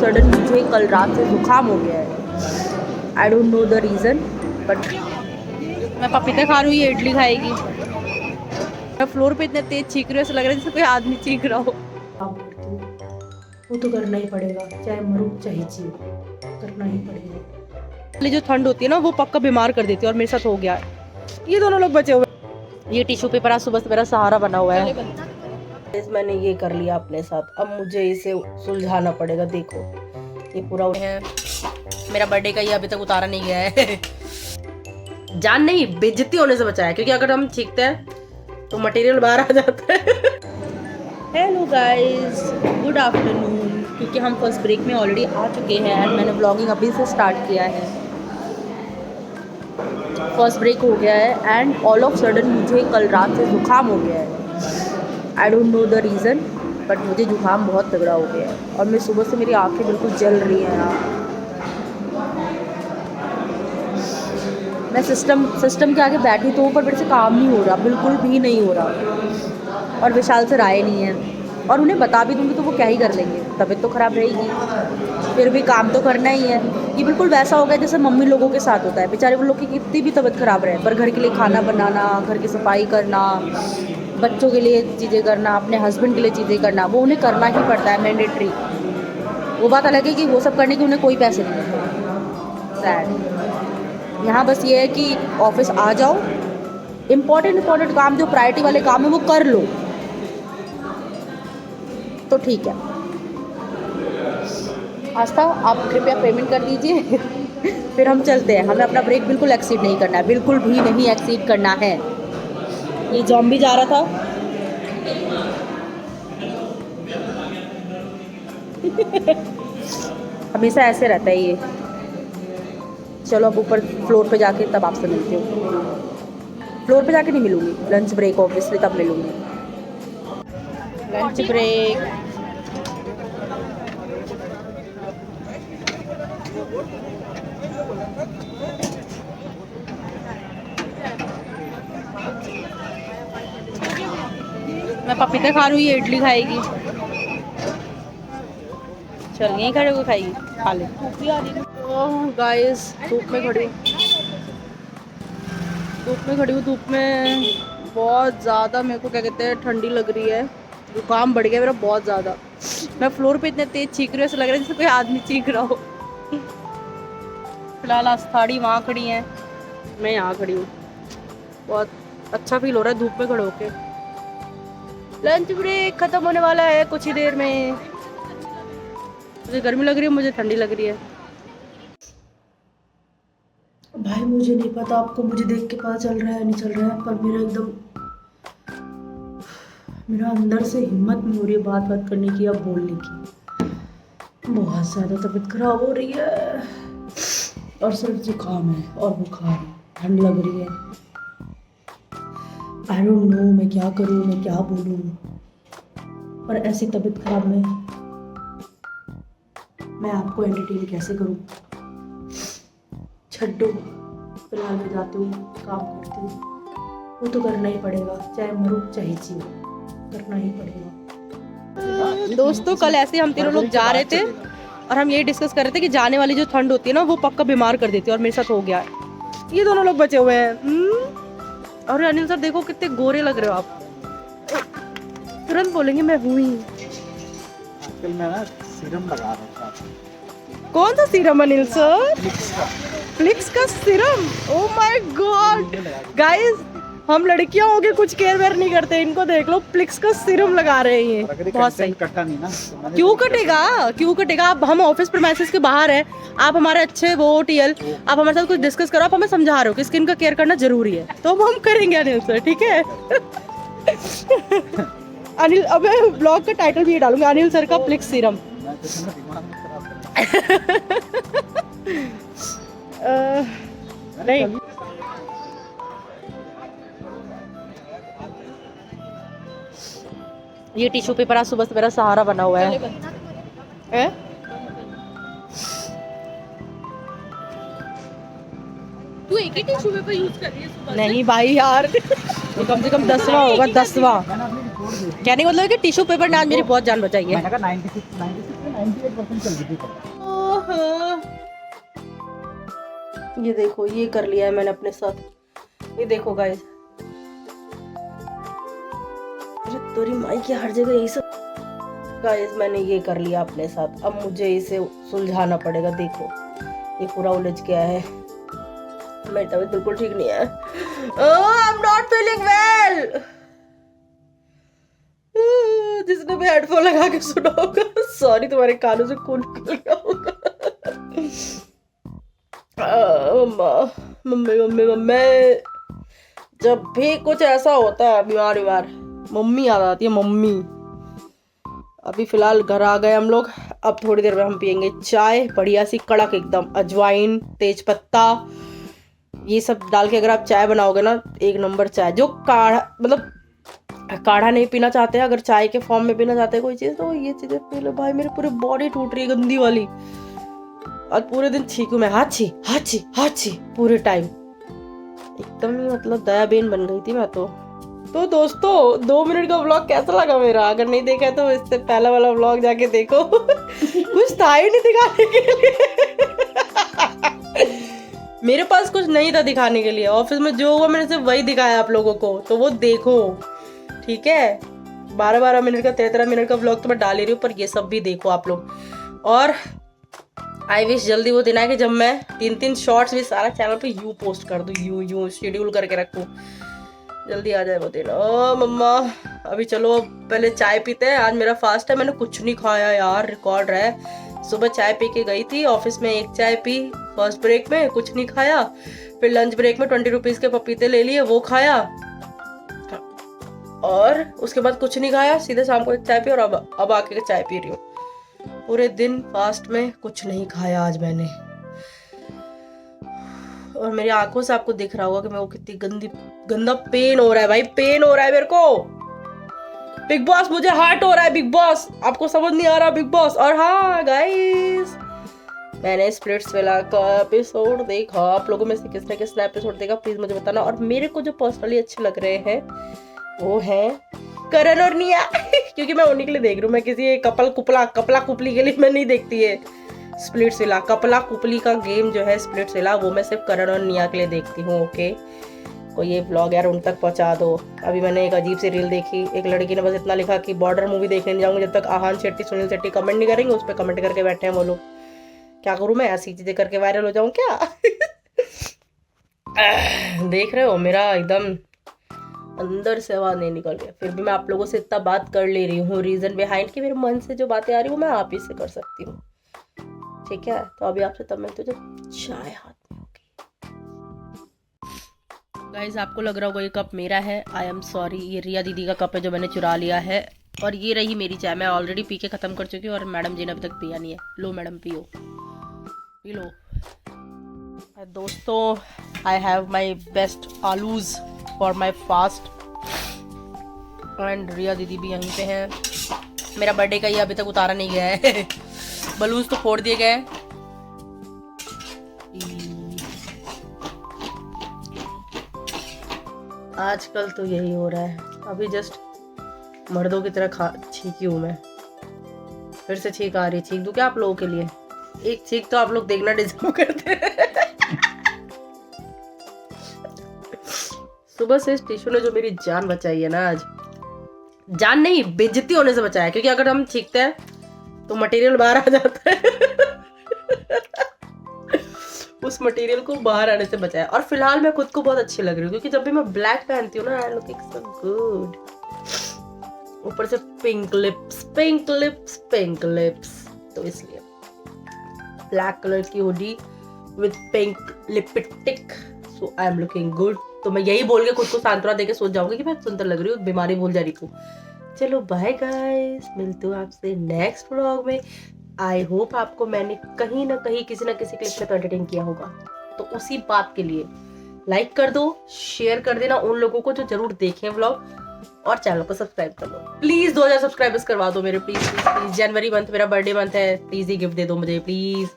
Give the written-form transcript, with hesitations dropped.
Sudden मुझे कल रात से जुकाम हो गया है। I don't know the reason, but मैं पपीता खा रही हूँ, ये इडली खाएगी। मैं फ्लोर पे इतने तेज चीख रही हूँ, ऐसा लग रहा है जैसे कोई आदमी चीख रहा हो। वो तो करना ही पड़ेगा, चाहे मरो चाहे जियो, करना ही पड़ेगा। जो ठंड होती है ना, वो पक्का बीमार कर देती है, और मेरे साथ हो गया है। ये दोनों लोग बचे हुए। ये टिश्यू पेपर आज सुबह से मेरा सहारा बना हुआ है। मैंने ये कर लिया अपने साथ, अब मुझे इसे सुलझाना पड़ेगा। देखो ये पूरा है मेरा बर्थडे का, ये अभी तक उतारा नहीं गया है। जान नहीं, बेइज्जती होने से बचाया, क्योंकि अगर हम छींकते हैं तो मटेरियल बाहर आ जाता है। Hello guys, good afternoon. क्योंकि हम फर्स्ट ब्रेक में ऑलरेडी आ चुके हैं एंड मैंने व्लॉगिंग अभी से स्टार्ट किया है। फर्स्ट ब्रेक हो गया है एंड ऑल ऑफ सडन मुझे कल रात से जुकाम हो गया है। I don't know the reason, but मुझे जुकाम बहुत तगड़ा हो गया है, और मैं सुबह से मेरी आंखें बिल्कुल जल रही हैं यार। मैं सिस्टम के आगे बैठी तो पर मेरे से काम नहीं हो रहा, बिल्कुल भी नहीं हो रहा। और विशाल सर आए नहीं हैं, और उन्हें बता भी दूंगी तो वो क्या ही कर लेंगे, तबीयत तो ख़राब रहेगी, फिर भी काम तो करना ही है। ये बिल्कुल वैसा हो गया जैसे मम्मी लोगों के साथ होता है, बेचारे वो लोग की कितनी भी तबीयत ख़राब रहे, पर घर के लिए खाना बनाना, घर की सफाई करना, बच्चों के लिए चीज़ें करना, अपने हस्बैंड के लिए चीज़ें करना, वो उन्हें करना ही पड़ता है, मैंडेटरी। वो बात अलग है कि वो सब करने के उन्हें कोई पैसे नहीं मिलते। सैड। यहाँ बस ये है कि ऑफिस आ जाओ, इम्पोर्टेंट काम, जो प्रायोरिटी वाले काम है वो कर लो तो ठीक है। आस्था, आप कृपया पेमेंट कर दीजिए। फिर हम चलते हैं। हमें अपना ब्रेक बिल्कुल एक्सीड नहीं करना है, बिल्कुल भी नहीं एक्सीड करना है। ये ज़ॉम्बी जा रहा था। हमेशा ऐसे रहता है ये। चलो अब ऊपर फ्लोर पे जाके तब आपसे मिलती हूँ। फ्लोर पे जाके नहीं मिलूंगी, लंच ब्रेक ऑब्वियसली तब मिलूंगी। Lunch break. मैं पपीता खा रही हूँ, ये इडली खाएगी। चल यहीं खड़े होकर खाएगी, खा ले। ओह गाइस, धूप में खड़ी हूँ, धूप में बहुत ज़्यादा मेरे को क्या कहते हैं ठंडी लग रही है, जुकाम बढ़ गया मेरा बहुत ज़्यादा। मैं फ्लोर पे इतने तेज चीख रही हूँ, ऐसा लग रहा है जैसे कोई आदमी चीख रहा हो। फिलहाल आस्थाड़ी वहाँ खड़ी हैं, मैं यहाँ खड़ी हूँ। बहुत अच्छा फील हो रहा है धूप में खड़े होके। लंच ब्रेक ख़त्म होने वाला है कुछ ही देर में। मुझे गर्मी लग रही है, मुझे ठंडी लग रही है। भाई मुझे नहीं पता आपको मुझे देख के पता चल रहा है नहीं चल रहा है, पर मेरा अंदर से हिम्मत नहीं हो रही है बात करने की या बोलने की। बहुत ज़्यादा तबीयत खराब हो रही है, और सिर्फ जुकाम है और बुखार है, ठंड लग रही है। आई डोंट नो मैं क्या करूँ, मैं क्या बोलूँ, और ऐसी तबीयत खराब में मैं आपको एंटरटेन कैसे करूँ। छड्डो, फिलहाल मैं जाती हूँ, काम करती हूँ, वो तो करना ही पड़ेगा, चाहे मरो चाहे जियो, करना ही पड़ेगा। दोस्तों कल ऐसे हम तीनों लोग जा रहे थे और हम यही डिस्कस कर रहे थे कि जाने वाली जो ठंड होती है ना, वो पक्का बीमार कर देती है, और मेरे साथ हो गया है। ये दोनों लोग बचे हुए हैं। और अनिल सर देखो कितने गोरे लग रहे हो आप, तुरंत बोलेंगे मैं हूँ ही। आजकल मैं ना सीरम लगा रहा था। कौन सा सीरम अनिल सर? फ्लिक्स का serum. Oh my God guys, हम लड़कियां हो के कुछ केयर वेयर नहीं करते, इनको देख लो फ्लिक्स का सीरम लगा रहे हैं। ये बहुत सही। कटा नहीं ना, क्यों कटेगा? आप हम ऑफिस प्रीमाइसेस के बाहर हैं, आप हमारे अच्छे वो टीएल, आप हमारे साथ कुछ डिस्कस करो, आप हमें समझा रहे हो कि स्किन का केयर करना जरूरी है, तो हम करेंगे अनिल सर, ठीक है। अनिल, अब ब्लॉग का टाइटल भी ये डालूंगा, अनिल सर का फ्लिक्स सीरम। नहीं ये टिश्यू पेपर आज सुबह से मेरा सहारा बना हुआ है। तू एक ही टिश्यू पेपर यूज कर रही है सुबह से? नहीं भाई यार, ये कम से कम 10वां होगा, 10वां। कहने का मतलब है कि टिश्यू पेपर ने आज मेरी बहुत जान बचाई है। 98% चल गई थी। ये देखो, ये कर लिया है मैंने अपने साथ। ये देखो गाइस, तोरी माई की हर जगह यही सब। गाइस मैंने ये कर लिया अपने साथ, अब मुझे इसे सुलझाना पड़ेगा। देखो ये पूरा उलझ गया है, मेरी तबीयत बिल्कुल ठीक नहीं है। I am not feeling well. जिसने भी हेडफोन लगा के सुना होगा, सॉरी, तुम्हारे कानों से खून निकल गया होगा। मम्मी मम्मी मम्मी, जब भी कुछ ऐसा होता है बीमार बीमार, मम्मी याद आती है, मम्मी। अभी फिलहाल घर आ गए हम लोग। अब थोड़ी देर में हम पियेंगे चाय, बढ़िया सी कड़क एकदम, अजवाइन, तेज पत्ता, ये सब डाल के अगर आप चाय बनाओगे ना, एक नंबर चाय। जो काढ़ा, मतलब काढ़ा नहीं पीना चाहते हैं, अगर चाय के फॉर्म में पीना चाहते हैं कोई चीज़, तो ये चीज़ें पी लो भाई। मेरी पूरी बॉडी टूट रही है गंदी वाली। आज पूरे दिन छींकू मैं, हाची हाची हाची पूरे टाइम, एकदम ही मतलब दयाबेन बन गई थी मैं तो दोस्तों 2 मिनट का व्लॉग कैसा लगा मेरा? अगर नहीं देखा है तो इससे पहला वाला व्लॉग जाके देखो। कुछ था ही नहीं दिखाने के लिए। मेरे पास कुछ नहीं था दिखाने के लिए। ऑफिस में जो हुआ मैंने सिर्फ वही दिखाया आप लोगों को, तो वो देखो, ठीक है। 12-12 मिनट का 13 मिनट का व्लॉग तो मैं डाल ही रही हूँ, पर ये सब भी देखो आप लोग। और आई विश जल्दी वो दिन आए कि जब मैं 3-3 शॉर्ट्स भी सारा चैनल पे यूं पोस्ट कर दूँ, यूं शेड्यूल करके रखूँ। जल्दी आ जाए वो दिन। ओ मम्मा, अभी चलो पहले चाय पीते हैं। आज मेरा फास्ट है, मैंने कुछ नहीं खाया यार, रिकॉर्ड रहा है। सुबह चाय पी के गई थी ऑफिस में, एक चाय पी फर्स्ट ब्रेक में, कुछ नहीं खाया। फिर लंच ब्रेक में 20 रुपीज के पपीते ले लिए, वो खाया, और उसके बाद कुछ नहीं खाया। सीधे शाम को एक चाय पी, और अब आके चाय पी रही हूँ। पूरे दिन फास्ट में कुछ नहीं खाया आज मैंने। और मेरी आंखों से आपको दिख रहा होगा कि मैं वो कितनी गंदा पेन हो रहा है भाई, पेन हो रहा है मेरे को। बिग बॉस, मुझे हार्ट हो रहा है बिग बॉस, आपको समझ नहीं आ रहा बिग बॉस। और हाँ गाइस, मैंने स्प्लिट्सविला का एपिसोड देखा। आप लोगों में से किसने किसने एपिसोड देखा प्लीज मुझे बताना। और मेरे को जो पर्सनली अच्छे लग रहे हैं वो है करण और निया। क्योंकि मैं उन्हीं के लिए देख रही हूँ, मैं किसी कपला कुपली के लिए मैं नहीं देखती है स्प्लिट्सविला। कपला कुपली का गेम जो है स्प्लिट्सविला, वो मैं सिर्फ करण और निया के लिए देखती हूँ। ओके, कोई ये व्लॉग यार उन तक पहुंचा दो। अभी मैंने एक अजीब सी रील देखी, एक लड़की ने बस इतना लिखा कि बॉर्डर मूवी देखने नहीं जाऊंगी जब तक आहान शेट्टी सुनील शेट्टी कमेंट नहीं करेंगे। उस पर कमेंट करके बैठे हैं वो लोग। क्या करूँ मैं, ऐसी चीजें करके वायरल हो जाऊं क्या? देख रहे हो मेरा एकदम अंदर से आवाज नहीं निकल रही। फिर भी मैं आप लोगों से इतना बात कर ले रही हूँ, रीजन बिहाइंड कि मेरे मन से जो बातें आ रही है वो मैं आप ही से कर सकती हूँ, ठीक है। तो अभी आपसे तब मिलते जब चाय हाथ में होगी। गाइस आपको लग रहा होगा ये कप मेरा है, आई एम सॉरी, ये रिया दीदी का कप है जो मैंने चुरा लिया है। और ये रही मेरी चाय, मैं ऑलरेडी पी के खत्म कर चुकी हूँ, और मैडम जी ने अभी तक पिया नहीं है। लो मैडम पियो, पी लो। दोस्तों आई हैव माई बेस्ट आलूज for my fast, and Riya दीदी भी यहीं पे हैं। मेरा बर्थडे का ये अभी तक उतारा नहीं गया है। बलून्स तो फोड़ दिए गए। आजकल तो यही हो रहा है। अभी जस्ट मर्दों की तरह छींकी हूँ मैं, फिर से छींक आ रही है। छींक दूं क्या आप लोगों के लिए? एक छींक तो आप लोग देखना डिजर्व करते हैं। सुबह से इस टिश्यू ने जो मेरी जान बचाई है ना, आज जान नहीं बेइज्जती होने से बचाया, क्योंकि अगर हम छींकते हैं तो मटेरियल बाहर आ जाता है। उस मटेरियल को बाहर आने से बचाया। और फिलहाल मैं खुद को बहुत अच्छी लग रही हूँ, क्योंकि जब भी मैं ब्लैक पहनती हूँ ना, आई लुकिंग सो गुड। ऊपर से pink lips pink lips pink lips, तो इसलिए ब्लैक कलर की hoodie with pink lipstick, so I am looking good. तो मैं यही बोल के खुद को सांत्वना देके सोच जाऊंगी कि मैं सुंदर लग रही हूँ, बीमारी भूल जा रही हूँ। चलो बाय गाइस, मिलते हूँ आपसे नेक्स्ट व्लॉग में। आई होप आपको मैंने कहीं ना कहीं किसी ना किसी क्लिप में तो एंटरटेन किया होगा। तो उसी बात के लिए लाइक कर दो, शेयर कर देना उन लोगों को जो जरूर देखें व्लॉग, और चैनल को सब्सक्राइब कर लो प्लीज। 2000 सब्सक्राइबर्स करवा दो मेरे, please please please. January month मेरा बर्थडे मंथ है, प्लीज ही गिफ्ट दे दो मुझे प्लीज।